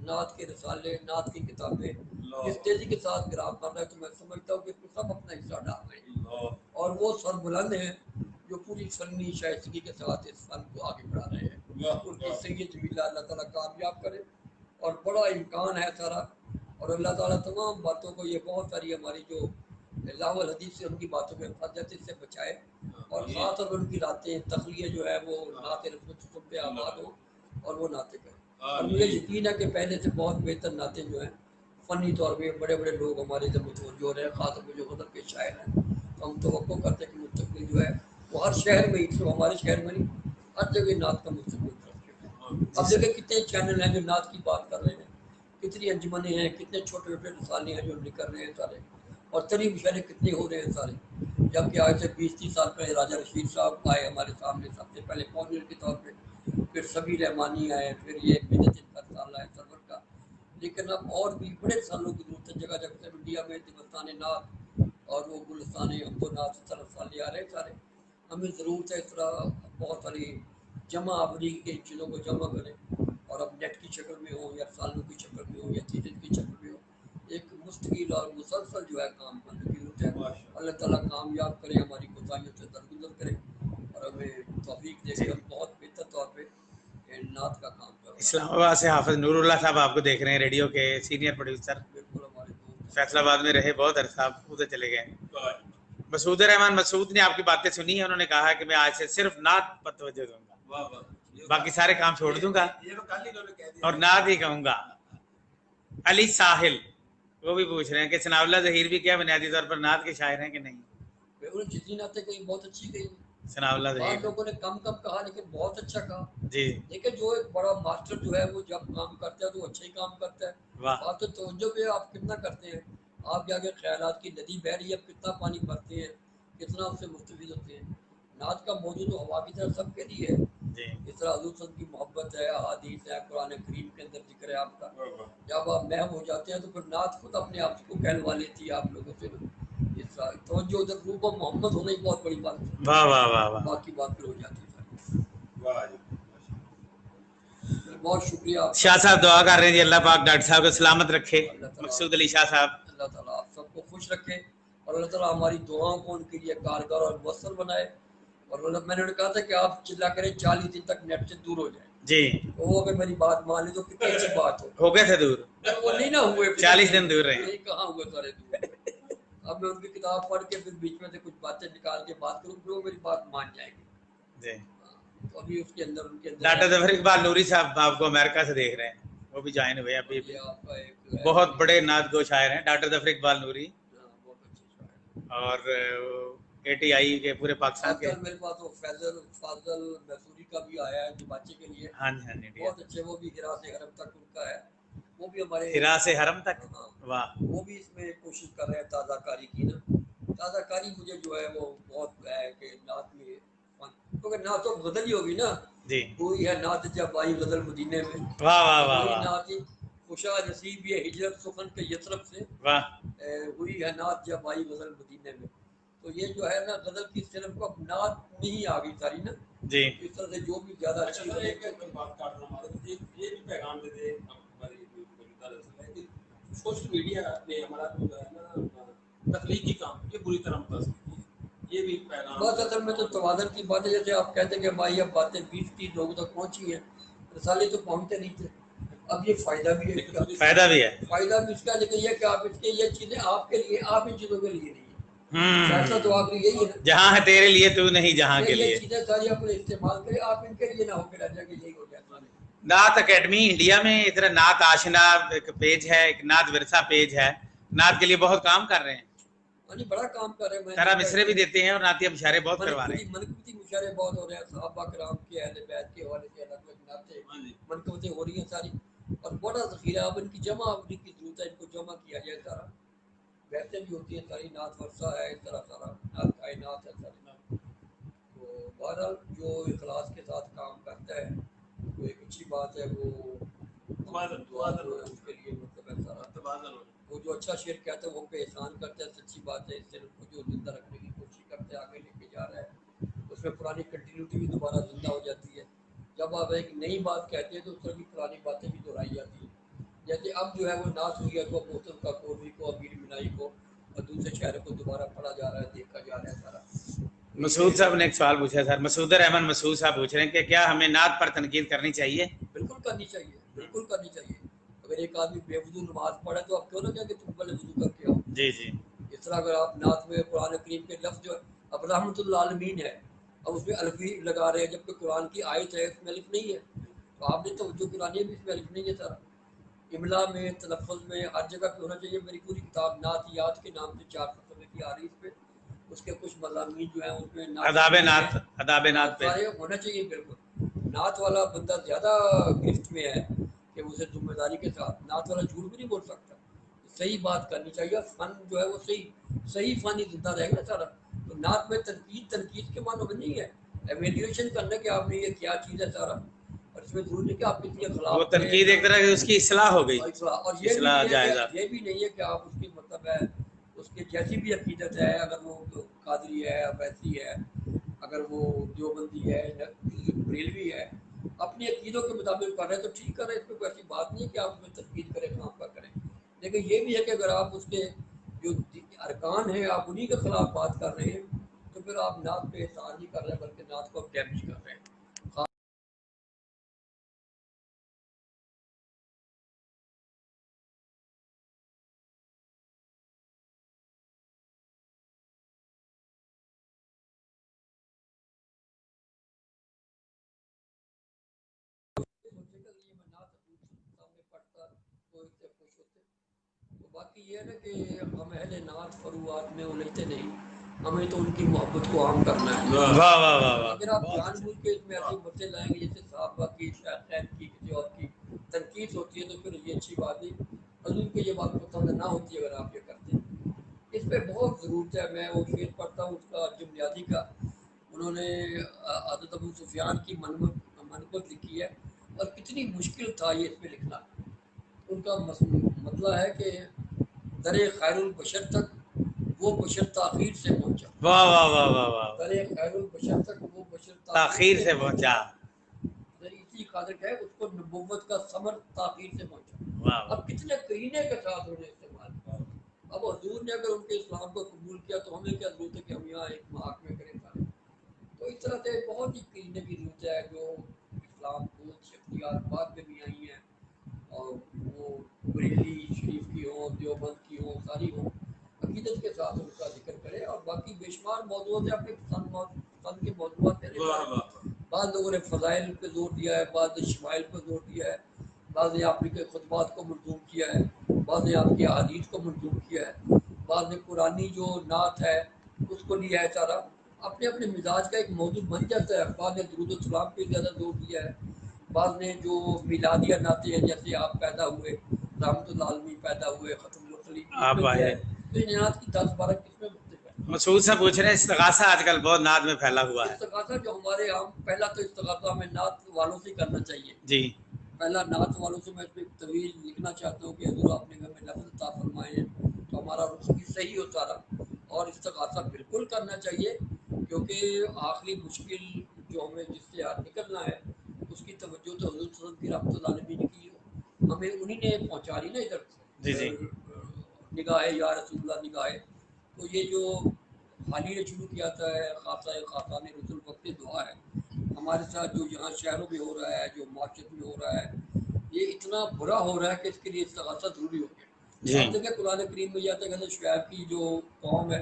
نعت کے رسالے، نعت کی کتابیں جس تیزی کے ساتھ گراف کر رہا ہے، تو میں سمجھتا ہوں کہ اس میں سب اپنا حصہ ڈال رہے ہیں اور وہ سر بلند ہیں جو پوری فنی شائستگی کے ساتھ اس فن کو آگے بڑھا رہے ہیں. ان کی سید جمیلہ اللہ تعالیٰ کامیاب کرے، اور بڑا امکان ہے سارا. اور اللہ تعالیٰ تمام باتوں کو، یہ بہت ساری ہماری جو لاہو الحدیث سے ان کی باتوں میں فضیلت سے بچائے، اور خاص طور پر ان کی راتیں تخلیہ جو ہے وہ نعت رسول پہ آباد ہو اور وہ نعتیں کریں. اور مجھے یقین ہے کہ پہلے سے بہت بہتر نعتیں جو ہیں فنی طور پہ بڑے بڑے لوگ ہمارے ادھر متوجہ ہو رہے ہیں، خاص طور پہ جو غزل کے شاعر ہیں. تو ہم توقع کرتے ہیں کہ مستقبل جو ہے وہ ہر شہر میں ہی، صرف ہمارے شہر میں نہیں، ہر جگہ نعت کا مستقبل ہے۔ اب دیکھیں کتنے چینل ہیں جو نعت کی بات کر رہے ہیں، کتنی انجمنیں ہیں، کتنے چھوٹے چھوٹے رسالے ہیں جو نکل رہے ہیں سارے، اور تری مشاعرے کتنے ہو رہے ہیں سارے۔ جبکہ آج سے 20-30 سال پہلے راجہ رشید صاحب آئے ہمارے سامنے سب سے پہلے پونر کے طور پہ، پھر سبھی رحمانی آئے، پھر یہ بدت کا رسالہ ہے سرور کا، لیکن اب اور بھی بڑے رسالوں کی ضرورت ہے جگہ جگہ سے۔ انڈیا میں دبستان نعت اور وہ گلستان عبد الناز، اس طرح رسالے آ رہے ہیں سارے۔ ہمیں ضرورت ہے اس طرح بہت ساری جمع آوری کے چیزوں کو جمع کریں، اور اب نیٹ کی شکل میں ہو یا رسالوں کی شکل میں ہو یا تیرت کی شکل میں ہو، ایک مستقل اور مسلسل جو ہے کام کرنے کی ضرورت ہے۔ اللہ تعالیٰ کامیاب کرے، ہماری کوتاہیوں سے درگزر کرے اور ہمیں توفیق دے کہ ہم بہت بہتر طور پہ نعت کا کام کریں۔ اسلام آباد سے حافظ نور اللہ صاحب آپ کو دیکھ رہے ہیں، ریڈیو کے سینئر پروڈیوسر، بالکل ہمارے دوست فیصل آباد میں رہے بہت عرصہ، آپ ادھر چلے گئے۔ مسعود الرحمان مسعود نے آپ کی باتیں سنی ہیں، انہوں نے کہا کہ میں آج سے صرف نعت پر توجہ دوں گا، باقی سارے کام چھوڑ دوں گا اور نعت ہی کہوں گا۔ علی ساحل وہ بھی پوچھ رہے ہیں کہ ثناء اللہ ظہیر بھی کیا بنیادی طور پر نعت کے شاعر ہیں کہ نہیں؟ انہوں نے جتنی نعتیں کہیں بہت اچھی کہی، ثناء اللہ بعض ظہیر لوگوں نے کم کم کہا لیکن بہت اچھا کہا۔ جی دیکھیں جو ایک بڑا ماسٹر جو ہے وہ جب کام کرتا ہے تو وہ اچھا ہی کام کرتا ہے۔ واہ، بات تو توجہ پہ آپ کتنا کرتے ہیں، آپ کے آگے خیالات کی ندی بہہ رہی ہے، آپ کتنا پانی بھرتے ہیں، کتنا اس سے مستفید ہوتے ہیں۔ نعت کا موضوع تو ہوا کی طرح سب کے لیے ہے، جی اس طرح حضور صلی اللہ علیہ وسلم کی محبت ہے، احادیث ہے، قرآن کریم کے اندر ذکر ہے آپ کا۔ جب آپ محو ہو جاتے ہیں تو پھر نعت خود اپنے آپ کو کہلوا لیتی ہے آپ لوگوں سے۔ اس طرح توجہ ادھر روح کو محمد ہونا ہی بہت بڑی بات ہے، واہ واہ واہ واہ، باقی بات پھر ہو جاتی ہے۔ بہت شکریہ آپ کا۔ شاہ صاحب دعا کر رہے ہیں جی اللہ پاک ڈاکٹر صاحب کو سلامت رکھے، اللہ تعالیٰ مقصود علی شاہ صاحب۔ اللہ تعالیٰ آپ سب کو خوش رکھے اور اللہ تعالیٰ ہماری دعاؤں کو ان کے لیے کارگر اور مؤثر بنائے۔ اور میں نے کہا تھا کہ آپ چلا کریں 40 دن تک نیٹ سے دور ہو جائیں، جی تو وہ اگر میری بات مان لی تو کتنی اچھی بات ہو گئے تھے دور، وہ نہیں نہ ہوئے، 40 دن دور رہے۔ نہیں کہاں ہوئے سارے دور ہوئے۔ اب میں ان کی کتاب پڑھ کے پھر بیچ میں سے کچھ باتیں نکال کے بات کروں پھر وہ میری بات مان جائیں گے۔ جی تو ابھی اس کے اندر ان کے اندر ڈاکٹر ظفر اقبال نوری صاحب آپ کو امریکہ سے دیکھ رہے ہیں، وہ بھی جوائن ہوئے ابھی، یہ آپ کا ایک ہے، بہت بڑے نعت گو شاعر ہیں ڈاکٹر ظفر اقبال نوری، بہت اچھے شاعر ہیں۔ اور ATI کے پورے پاکستان آج کے، کل میرے پاس وہ فاضل میسوری کا بھی آیا ہے جو بچے کے لیے، ہاں جی ہاں جی، بہت اچھے، وہ بھی ہرا سے حرم تک ان کا ہے، وہ بھی ہمارے ہرا سے حرم تک، ہاں، واہ، وہ بھی اس میں کوشش کر رہے ہیں تازہ کاری کی نا۔ تازہ کاری مجھے جو ہے وہ بہت ہے کہ نعت میں فن، کیونکہ نعت تو غزل ہی ہوگی نا، جی وہی ہے نعت جب آئی غزل مدینے میں، واہ واہ واہ وہی واہ نعت ہی خوشا نصیب یہ ہجرت سخن کے یثرب سے، واہ، ہوئی ہے نعت جب آئی غزل مدینے میں۔ تو یہ جو ہے نا غزل کی صرف کو اب نعت نہیں آ گئی ساری نا، جی اس طرح سے جو بھی زیادہ اچھی ہو یہ بھی پیغام دے دے ہماری کہ سوشل میڈیا نے ہمارا جو ہے نا تخلیقی کام یہ بری طرح متاثر کیا ہے، یہ بھی پیغام بات اصل میں تو توازن کی بات ہے، جیسے آپ کہتے ہیں کہ بھائی اب باتیں 20-30 لوگوں تک پہنچی ہیں، رسالے تو پہنچتے نہیں تھے، اب یہ فائدہ بھی ہے اس کا، فائدہ بھی ہے، فائدہ بھی اس کا، لیکن یہ کہ آپ اس کے یہ چیزیں آپ کے لیے، آپ ان چیزوں کے لیے نہیں ہے، فیصلہ تو آخری یہی ہے نا، جہاں ہے تیرے لیے تو نہیں جہاں کے یہ لیے۔ چیزیں ساری اپنے استعمال کریں، آپ ان کے لیے نہ ہو کے رہ جائیں کہ یہی ہو جائے سارے۔ نعت اکیڈمی انڈیا میں اس طرح نعت آشنا ایک پیج ہے، ایک نعت ورثہ پیج ہے، نعت کے لیے بہت کام کر رہے ہیں، یعنی بڑا کام کر رہے ہیں، طرح مصرے بھی دیتے ہیں اور نعتیہ مشاعرے بہت کروا رہے ہیں۔ منقبتی مشاعرے بہت ہو رہے ہیں، صحابہ کرام کے اہل بیت کے حوالے سے الگ الگ نعتیں منقبتیں ہو رہی ہیں ساری، اور بڑا ذخیرہ اب ان کی جمع آوری کی ضرورت ہے، ان کو جمع کیا جائے سارا، ویسے بھی ہوتی ہے ساری نعت ورثہ ہے، اس طرح سارا نعت کائنات ہے ساری۔ تو بہرحال جو اخلاص کے ساتھ کام کرتا ہے وہ ایک اچھی بات ہے، وہ دعا جو ہے اس کے لیے مطلب ہے سارا، وہ جو اچھا شعر کہتا ہے وہ پہ احسان کرتا ہے، سچی بات ہے، اس سے کو جو زندہ رکھنے کی کوشش کرتے ہیں، آگے لے کے جا رہا ہے، اس میں پرانی کنٹینیوٹی بھی دوبارہ زندہ ہو جاتی ہے۔ جب آپ ایک نئی بات کہتے ہیں تو اس طرح کی پرانی باتیں بھی دہرائی جاتی ہیں، جیسے اب جو ہے وہ نعت ہوئی ہے تو محسن کا کوروی کو، امیر منائی کو اور دوسرے شاعروں کو دوبارہ پڑھا جا رہا ہے، دیکھا جا رہا ہے سارا۔ مسعود صاحب نے ایک سوال پوچھا سر، مسعود الرحمان مسعود صاحب پوچھ رہے ہیں کہ کیا ہمیں نعت پر تنقید کرنی چاہیے؟ بالکل کرنی چاہیے، بالکل کرنی چاہیے۔ اگر ایک آدمی بے وضو نماز پڑھے تو آپ کیوں نہ کہیں کہ تم پہلے وضو کر کے آؤ۔ جی جی اس طرح اگر آپ نعت میں قرآن کریم کے لفظ جو اب رحمۃ اللہ عالمین ہے، اب اس میں الف بھی لگا رہے ہیں جبکہ قرآن کی آیت ہے اس میں الف نہیں ہے، تو آپ نے توجہ کرانی ہے بھی اس میں الف نہیں ہے سارا۔ املا میں، تلفظ میں، ہر جگہ پہ ہونا چاہیے۔ میری پوری کتاب نعتیات کے نام سے 4 صفحے کی آ رہی ہے، اس پہ اس کے کچھ مضامین جو ہیں ان میں اداب نعت پہ سارے ہونا چاہیے بالکل. نعت والا بندہ زیادہ گرفت میں ہے کہ اسے ذمہ داری کے ساتھ نعت والا جھوٹ بھی نہیں بول سکتا, صحیح بات کرنی چاہیے, اور فن جو ہے وہ صحیح فن ہی زندہ رہے گا سارا. تو نعت میں تنقید کے معنی میں نہیں ہے, ایویلیویشن کرنا کہ آپ نے یہ کیا چیز ہے سارا, اور اس میں ضرور نہیں کہ آپ کسی کے خلاف وہ تنقید ایک طرح کی اس کی اصلاح ہو گئی, اور اصلاح جائزہ. یہ بھی نہیں ہے کہ آپ اس کی مطلب ہے اس کی جیسی بھی عقیدت ہے, اگر وہ قادری ہے, ویسی ہے, اگر وہ دیوبندی ہے, بریلوی ہے, اپنی عقیدوں کے مطابق کر رہے ہیں تو ٹھیک کر رہے ہیں, اس میں کوئی ایسی بات نہیں ہے کہ آپ اس میں تنقید کریں, کام کا کریں. لیکن یہ بھی ہے کہ اگر آپ اس کے جو ارکان ہیں آپ انہی کے خلاف بات کر رہے ہیں تو پھر آپ نعت پہ احسان نہیں کر رہے ہیں بلکہ نعت کو ڈیمیج کر رہے ہیں. باقی یہ ہے نا کہ ہم اہل نعت فروعات میں الجھتے نہیں, ہمیں تو ان کی محبت کو عام کرنا ہے. واہ واہ واہ واہ, اگر آپ جان بوجھ کے اس میں ایسی باتیں لائیں گے جیسے صحابہ کی, شیخین کی, کسی اور کی تنقید ہوتی ہے تو پھر یہ اچھی بات نہیں. حضور کی یہ بات پسند نہ ہوتی ہے اگر آپ یہ کرتے ہیں, اس پہ بہت ضرورت ہے. میں وہ شعر پڑھتا ہوں اس کا جملیادی کا, انہوں نے حضرت ابو سفیان کی منقبت لکھی ہے, اور کتنی مشکل تھا یہ اس میں لکھنا. ان کا مطلب ہے کہ در خیر البشر تک وہ بشر تاخیر سے پہنچا. واہ واہ واہ واہ واہ, در خیر البشر تک وہ بشر تاخیر سے پہنچا. اسی خاطر ہے اس کو نبوت کا ثمر تاخیر سے پہنچا. واہ اب کتنے کرینے کے ساتھ انہوں نے استعمال کیا. اب حضور نے اگر ان کے اسلام کو قبول کیا تو ہمیں کیا ضرورت ہے کہ ہم یہاں ایک محاکمے کریں سارے. تو اس طرح سے بہت ہی کرینے کی ضرورت ہے جو اسلام کو شخصیات بعد میں بھی آئی ہیں, اور وہ بریلی شریف کی ہوں, دیوبند کی ہوں, ساری ہوں, عقیدت کے ساتھ ان کا ذکر کرے. اور باقی بے شمار موضوعات ہیں اپنے پسند کے موضوعات ہیں. بعض لوگوں نے فضائل پہ زور دیا ہے, بعض نے شمائل پہ زور دیا ہے, بعض نے آپ کے خطبات کو منظوم کیا ہے, بعض نے آپ کی احادیث کو منظوم کیا ہے, بعض نے قرآنی جو نعت ہے اس کو لیا ہے سارا. اپنے اپنے مزاج کا ایک موضوع بن جاتا ہے. بعض نے درود السلام پہ زیادہ زور دیا ہے, بعض نے جو میلادیہ نعتیں ہیں جیسے آپ پیدا ہوئے, رحمت اللہ عالمی پیدا ہوئے, ختم الخلیق آپ آئے. تو ان نعت کی 10-12 قسمیں مختلف ہیں. مسعود سے پوچھ رہے ہیں استغاثہ آج کل بہت نعت میں پھیلا ہوا ہے. استغاثہ جو ہمارے عام, پہلا تو استغاثہ ہمیں نعت والوں سے کرنا چاہیے. جی پہلا نعت والوں سے میں اس پہ طویل لکھنا چاہتا ہوں کہ حضور آپ نے ہمیں لفظ عطا فرمائے ہیں تو ہمارا رخ بھی صحیح ہو سارا. اور استغاثہ بالکل کرنا چاہیے کیونکہ آخری مشکل جو ہمیں جس سے نکلنا ہے اس کی توجہ تو حضور صلی اللہ علیہ وسلم کی رحمت العالمین کی ہمیں انہی نے پہنچا لی نا ادھر. جی جی نگاہ یا رسول اللہ نگاہ. تو یہ جو حالی نے شروع کیا تھا خاصہ خاصان رسول وقت دعا ہے, ہمارے ساتھ جو یہاں شہروں میں ہو رہا ہے, جو معاشرت میں ہو رہا ہے, یہ اتنا برا ہو رہا ہے کہ اس کے لیے استغاثہ ضروری ہو گیا. آپ دیکھیں قرآن کریم میں یہ آتا ہے کہ شعیب کی جو قوم ہے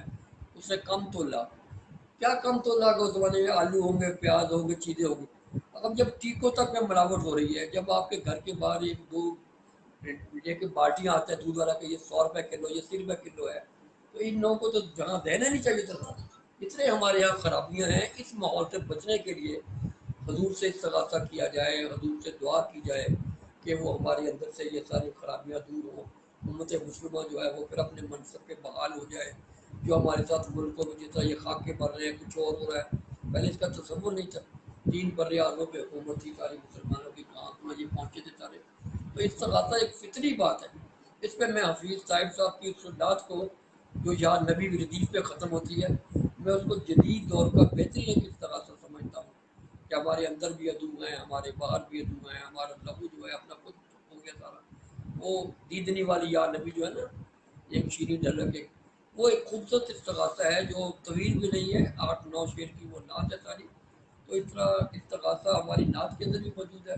اس نے کم تولا. کیا کم تولا کہ اس زمانے میں آلو ہوں گے, پیاز ہوں گے, چیزیں ہوں گی. اب جب ٹیکوں تک میں ملاوٹ ہو رہی ہے, جب آپ کے گھر کے باہر 1-2 لے کے بالٹیاں آتے ہیں دودھ والا کہ یہ 100 روپے کلو, یہ 80 روپے کلو ہے, تو ان لوگوں کو تو جہاں دینا نہیں چاہیے تھا. اتنے ہمارے یہاں خرابیاں ہیں. اس ماحول سے بچنے کے لیے حضور سے استغاثہ کیا جائے, حضور سے دعا کی جائے کہ وہ ہمارے اندر سے یہ ساری خرابیاں دور ہوں, امت مسلمہ جو ہے وہ پھر اپنے منصب پہ بحال ہو جائے. جو ہمارے ساتھ ملکوں میں جس طرح یہ خاکے بڑھ رہے ہیں, کچھ اور ہو رہا ہے, پہلے اس کا تصور نہیں تھا. 3 بر اعظموں پہ حکومت تھی ساری مسلمانوں کی, کہاں یہ پہنچے تھے سارے. تو استغاثہ ایک فطری بات ہے. اس پہ میں حفیظ صاحب صاحب کی سنات کو جو یا نبی ردیف پہ ختم ہوتی ہے, میں اس کو جدید دور کا بہترین ایک استغاثہ سمجھتا ہوں کہ ہمارے اندر بھی عدو ہیں, ہمارے باہر بھی عدو ہیں, ہمارا لہو جو ہے اپنا خود ہو گیا سارا. وہ دیدنی والی یا نبی جو ہے نا, ایک شیریں ڈھلک ایک, وہ ایک خوبصورت استغاثہ ہے جو طویل بھی نہیں ہے, 8-9 شعر کی وہ نعت ہے ساری. تو اس طرح استغاثہ ہماری نعت کے اندر بھی موجود ہے,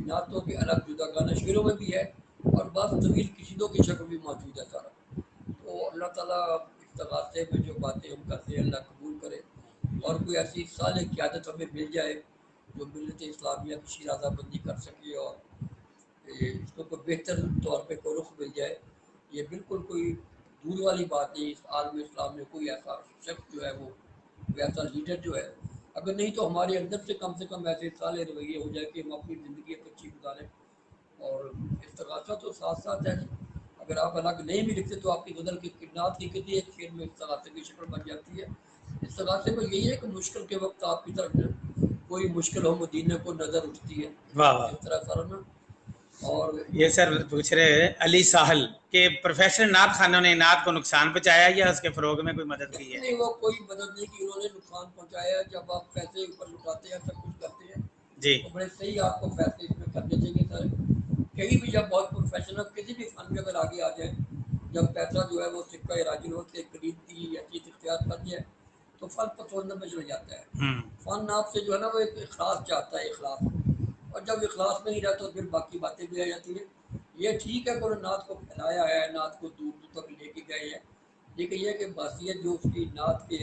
نعتوں کے الگ جدا گانا شعروں میں بھی ہے, اور بعض طویل قصیدوں کی شکل بھی موجود ہے سارا. تو اللہ تعالیٰ استغاثے میں جو باتیں ہم کرتے ہیں اللہ قبول کرے, اور کوئی ایسی صالح قیادت ہمیں مل جائے جو ملت اسلامیہ کی شیرازہ بندی کر سکے, اور اس کو کوئی بہتر طور پہ کوئی رخ مل جائے. یہ بالکل کوئی دور والی بات نہیں. اس عالم اسلام میں کوئی ایسا شخص جو ہے وہ ایسا لیڈر جو ہے, اگر نہیں تو ہمارے اندر سے کم ایسے صالح رویے ہو جائے کہ ہم اپنی زندگی ایک اچھی گزاریں. اور استغاثہ تو ساتھ ساتھ ہے. اگر آپ الگ نہیں بھی لکھتے تو آپ کی غزل کی نعت کی کسی ایک شعر میں استغاثے کی شکل بن جاتی ہے. استغاثے میں یہی ہے کہ مشکل کے وقت آپ کی طرف کوئی مشکل ہو مدینہ کو نظر اٹھتی ہے. واہ واہ. اس طرح سر نا. اور یہ سر پوچھ رہے ہیں علی ساحل کہ پروفیشنل نعت خانوں نے نعت کو نقصان پہنچایا یا اس کے فروغ میں کوئی مدد کی ہے؟ نہیں, وہ کوئی مدد نہیں کی, انہوں نے نقصان پہنچایا. جب آپ پیسے اوپر لٹاتے ہیں سب کچھ کرتے ہیں جی تو بڑے صحیح آپ کو فیصلے اس میں کرنے چاہیے سر. کہیں بھی جب بہت پروفیشنل کسی بھی فن میں اگر آگے آ جائیں, جب پیسہ جو ہے وہ سکہ راجل ہو کے خرید کی یا چیز اختیار کر لیا تو فن پسند میں چل جاتا ہے. فن آپ سے جو ہے نا وہ ایک اخلاص چاہتا ہے, اخلاص. اور جب اخلاص نہیں رہتا تو پھر باقی باتیں بھی آ جاتی ہیں. یہ ٹھیک ہے کہ انہوں نے نعت کو پھیلایا ہے, نعت کو دور دور تک لے کے گئے ہیں, لیکن یہ کہ باصیت جو اس کی نعت کے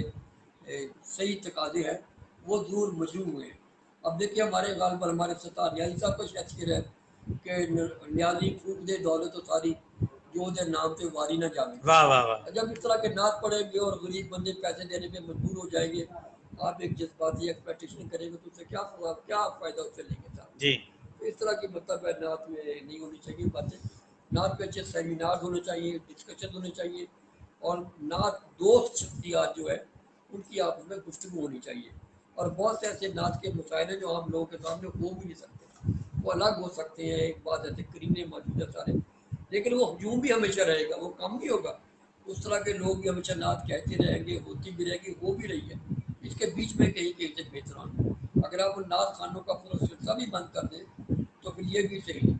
صحیح تقاضے ہیں وہ ضرور مجروح ہوئے ہیں. اب دیکھیے ہمارے غالب ہمارے ستار نیازی صاحب کا شعر ہے کہ نیازی پھونک دے دولت و ساری جو دے نام پہ واری نہ جاوے. واہ واہ واہ. جب اس طرح کے نعت پڑھیں گے اور غریب بندے پیسے دینے میں مجبور ہو جائیں گے, آپ ایک جذباتی ایکسپیکٹیشن کریں گے تو اس سے کیا فائدہ اس سے لیں گے صاحب. جی تو اس طرح کی مطلب ہے نعت میں نہیں ہونی چاہیے باتیں. نعت پہ اچھے سیمینار ہونے چاہیے, ڈسکشن ہونے چاہیے, اور نعت دوست شخصیات جو ہے ان کی آپس میں گفتگو ہونی چاہیے. اور بہت سے ایسے نعت کے مسائل ہیں جو عام لوگوں کے سامنے ہو بھی نہیں سکتے, وہ الگ ہو سکتے ہیں. ایک بات ایسے کرینے موجود ہے سارے, لیکن وہ ہجوم بھی ہمیشہ رہے گا, وہ کم نہیں ہوگا. اس طرح کے لوگ بھی ہمیشہ نعت کہتے رہیں گے, ہوتی بھی رہے گی, ہو بھی رہی ہے. اس کے بیچ میں کہیں کہیں سے بہتران, اگر آپ ان نعت خانوں کا پورا سلسلہ بھی بند کر دیں تو پھر یہ بھی صحیح.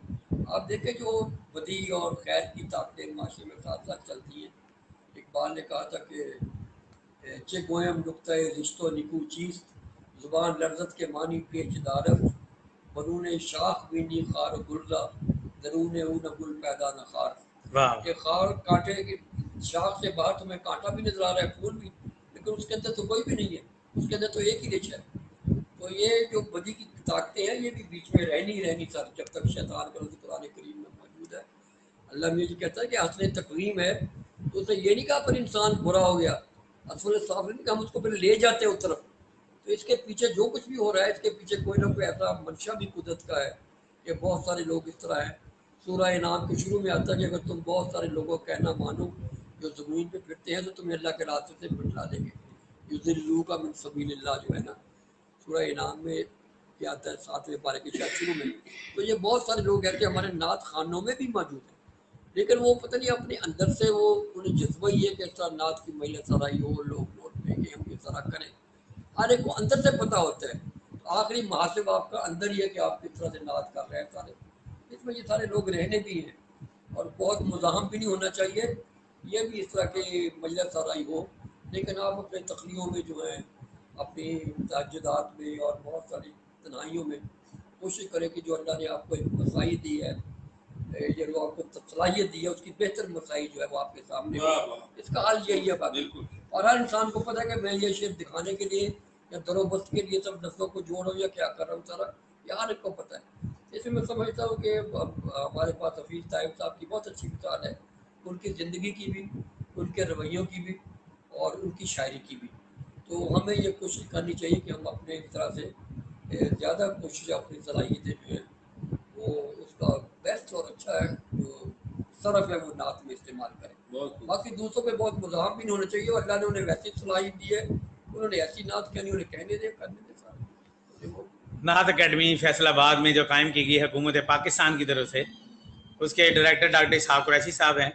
آپ دیکھیں جو بدی اور خیر کی طاقتیں معاشرے میں ساتھ ساتھ چلتی ہیں. اقبال نے کہا تھا کہ چے گویم نقطۂ رشت و نکو چیست, زبان لرزت کے معنی پیچ دارت, برون شاخ بینی خار و گلزا, درون او نہ گل پیدا نہ خار. واہ. کہ خار کانٹے کی شاخ سے باہر تمہیں کانٹا بھی نظر آ رہا ہے, پھول بھی, لیکن اس کے اندر تو کوئی بھی نہیں ہے, اس کے اندر تو ایک ہی ریشہ ہے. تو یہ جو بدی کی طاقتیں ہیں یہ بھی بیچ میں رہنی سر, جب تک شیطان کا لفظ قرآن کریم میں موجود ہے. اللہ میاں جی کہتا ہے کہ حسن تقویم ہے تو اسے یہ نہیں کہا پر انسان برا ہو گیا, اصل صاف نہیں کہ ہم اس کو پہلے لے جاتے ہیں اس طرف. تو اس کے پیچھے جو کچھ بھی ہو رہا ہے اس کے پیچھے کوئی نہ کوئی ایسا منشا بھی قدرت کا ہے کہ بہت سارے لوگ اس طرح ہیں. سورہ انعام کے شروع میں آتا ہے کہ اگر تم بہت سارے لوگوں کا کہنا مانو جو زمین پہ پھرتے ہیں تو تمہیں اللہ کے راستے سے بٹلا دیں گے. یضلوک من سبیل اللہ جو ہے نا سورہ انعام میں کیا آتا ہے 7ویں پارے کے شاید شروع میں. تو یہ بہت سارے لوگ ہیں کہ ہمارے نعت خانوں میں بھی موجود ہیں, لیکن وہ پتہ نہیں اپنے اندر سے وہ انہیں جذبہ ہی ہے کہ اس طرح نعت کی مجلس سرائی ہو, لوگ نوٹ لیں گے, ہم اس طرح کریں. ہر ایک کو اندر سے پتہ ہوتا ہے. تو آخری محاسب آپ کا اندر ہی ہے کہ آپ کس طرح سے نعت کر رہے ہیں سارے. اس میں یہ سارے لوگ رہنے بھی ہیں, اور بہت مزاحم بھی نہیں ہونا چاہیے. یہ بھی اس طرح کے مجلس سرائی ہو, لیکن آپ اپنے تقریروں میں جو ہیں اپنی تہجدات میں اور بہت ساری تنہائیوں میں کوشش کریں کہ جو اللہ نے آپ کو ایک مسائی دی ہے, یہ جو آپ کو صلاحیت دی ہے, اس کی بہتر مسائی جو ہے وہ آپ کے سامنے ہو. اس کا حل یہی ہے باقی. اور ہر انسان کو پتہ ہے کہ میں یہ شعر دکھانے کے لیے یا در و بست کے لیے سب نسلوں کو جوڑ رہا ہوں یا کیا کر رہا ہوں سارا, یہ ہر ایک کو پتہ ہے. اس میں سمجھتا ہوں کہ ہمارے پاس حفیظ طائب صاحب کی بہت اچھی مثال ہے, ان کی زندگی کی بھی, ان کے رویوں کی بھی, اور ان کی شاعری کی بھی. تو ہمیں یہ کوشش کرنی چاہیے کہ ہم اپنے اس طرح سے زیادہ کوشش اپنی صلاحیتیں جو ہیں وہ اس کا بیسٹ اور اچھا ہے جو صرف ہے وہ نعت میں استعمال کریں. باقی دوسروں پہ بہت مزاحم بھی نہیں ہونا چاہیے, اور اللہ نے انہیں ویسی صلاحیت دی ہے, انہوں نے ایسی نعت کہنی, انہیں کہنے دیں, کرنے دیں سارے. نعت اکیڈمی فیصل آباد میں جو قائم کی گئی ہے حکومت پاکستان کی طرف سے, اس کے ڈائریکٹر ڈاکٹر اسحاق قریشی صاحب ہیں.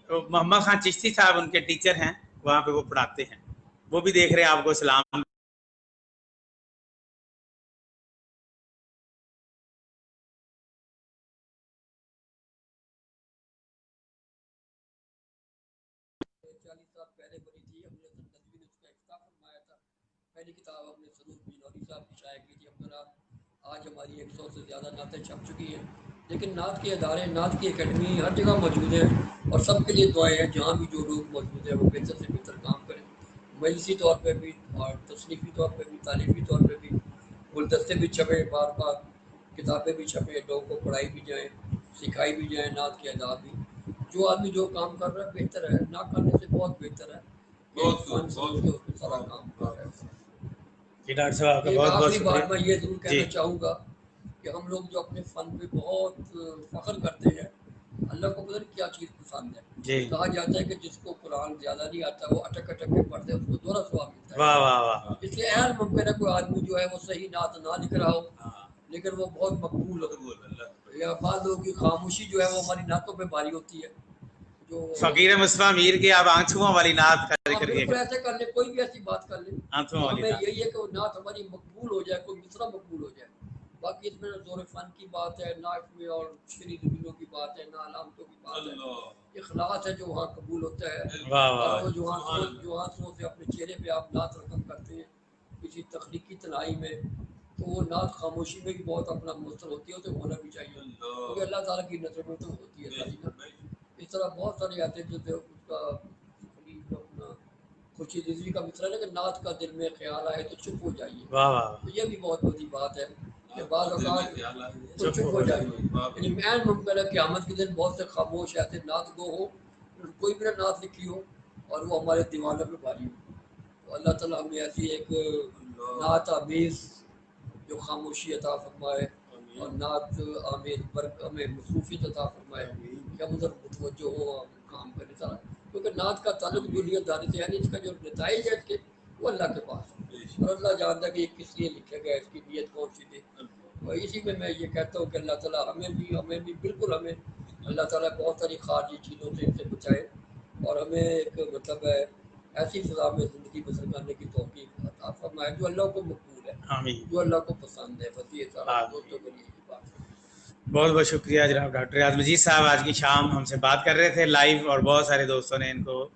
محمد خان چشتی صاحب ان کے ٹیچر ہیں, وہاں پہ وہ پڑھاتے ہیں, وہ بھی دیکھ رہے ہیں آپ کو. سلام. پہلے بنی تھی, ہم نے ندوی نے اس کا افتتاح فرمایا تھا. پہلی کتاب ہم نے سرور بینوری صاحب کی شائع کی تھی. آج ہماری 100 سے زیادہ نعتیں چھپ چکی ہیں, لیکن نعت کے ادارے, نعت کی اکیڈمی ہر جگہ موجود ہیں, اور سب کے لیے دعائیں ہیں. جہاں بھی جو لوگ موجود ہیں وہ بہتر سے بہتر کام کریں, مجلسی طور پہ بھی اور تصنیفی طور پہ بھی, تعلیمی طور پہ بھی. گلدستے بھی چھپیں, بار بار کتابیں بھی چھپیں, لوگوں کو پڑھائی بھی جائیں, سکھائی بھی جائیں نعت کے آداب بھی. جو آدمی جو کام کر رہا ہے بہتر ہے، نہ کرنے سے بہت بہتر ہے کہ بہت فن سمجھ کے اس میں سارا کام کر رہا ہے۔ جی ڈاکٹر صاحب آپ کا ایک بہت بہت آخری بات شکریہ۔ میں یہ ضرور جی کہنا چاہوں گا کہ ہم لوگ جو اپنے فن پہ بہت فخر کرتے ہیں، اللہ کو پتہ نہیں کیا چیز پسند ہے۔ جی کہا جاتا ہے کہ جس کو قرآن زیادہ نہیں آتا وہ اٹک اٹک کے پڑھتے اس کو دوہرا ثواب ملتا ہے۔ واہ واہ واہ، اس لیے اہل ممکن ہے کوئی آدمی جو ہے وہ صحیح نعت نہ لکھ رہا ہو لیکن وہ بہت مقبول ہو، یا بعض لوگوں کی خاموشی جو ہے وہ ہماری نعتوں پہ بھاری ہوتی ہے۔ جو فقیر مصطفیٰ میر کی آپ آنکھوں والی نعت کا آپ ذکر بالکل کیا ایسے کر لیں، کوئی بھی ایسی بات کر لیں، آنکھوں تو والی ہمیں نعت۔ یہی ہے کہ وہ نعت ہماری مقبول ہو جائے، کوئی مصرع مقبول ہو جائے۔ باقی اس میں نہ زور فن کی بات ہے، نہ اس میں اور شری زمینوں کی بات ہے، نہ علامتوں کی بات ہے۔ اخلاص ہے جو وہاں قبول ہوتا ہے، واہ واہ اور وہ جو ہاتھوں سے اپنے چہرے پہ آپ نعت رقم کرتے ہیں کسی تخلیقی تنہائی میں، تو وہ نعت خاموشی میں بھی بہت اپنا مؤثر ہوتی ہے، تو ہونا بھی چاہیے کیونکہ اللہ تعالیٰ کی نظر میں تو ہوتی ہے ساری نا۔ اس طرح بہت سارے آتے ہیں جو اس کا اپنا خوشی رضوی کا مصرع ہے کہ نعت کا دل میں خیال آئے تو چپ ہو جائیے، واہ واہ، تو یہ بھی بہت بڑی بات ہے کہ بعض اوقات تو چپ ہو جائیے۔ یعنی عین ممکن ہے قیامت کے دن بہت سے خاموش ایسے نعت گو ہو، کوئی بھی نہ نعت لکھی ہو اور وہ ہمارے دیوانوں پہ بھاری ہو، تو اللہ تعالیٰ ہمیں ایسی ایک نعت آمیز جو خاموشی عطا فرمائے اور نعت آمیز برق ہمیں مصروفیت عطا فرمائے کہ ہم ادھر متوجہ ہو اور کام کرنے سارا، کیونکہ نعت کا تعلق دنیا داری سے ہے نہیں، اس کا جو نتائج ہے اس کے وہ اللہ کے پاس ہے، اور اللہ جانتا ہے کہ یہ کس لیے لکھا گیا، اس کی نیت کون سی تھی۔ اور اسی میں یہ کہتا ہوں کہ اللہ تعالیٰ ہمیں بھی بالکل ہمیں اللہ تعالیٰ بہت ساری خارجی چیزوں سے ان سے بچائے اور ہمیں ایک مطلب ہے ایسی فضا میں زندگی بسر کرنے کی توفیق عطا فرمائے جو اللہ کو مقبول ہے، آمین جو اللہ کو پسند ہے۔ بس یہ سارا آمین۔ دوستوں کے لیے یہ بات ہے۔ بہت بہت شکریہ جناب ڈاکٹر ریاض مجید صاحب، آج کی شام ہم سے بات کر رہے تھے لائیو، اور بہت سارے دوستوں نے ان کو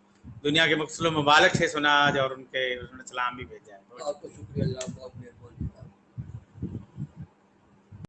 دنیا کے مختلف ممالک سے سنا آج، اور انہوں نے سلام بھی بھیجا ہے۔ آپ کو شکریہ، اللہ بہت مہربانی۔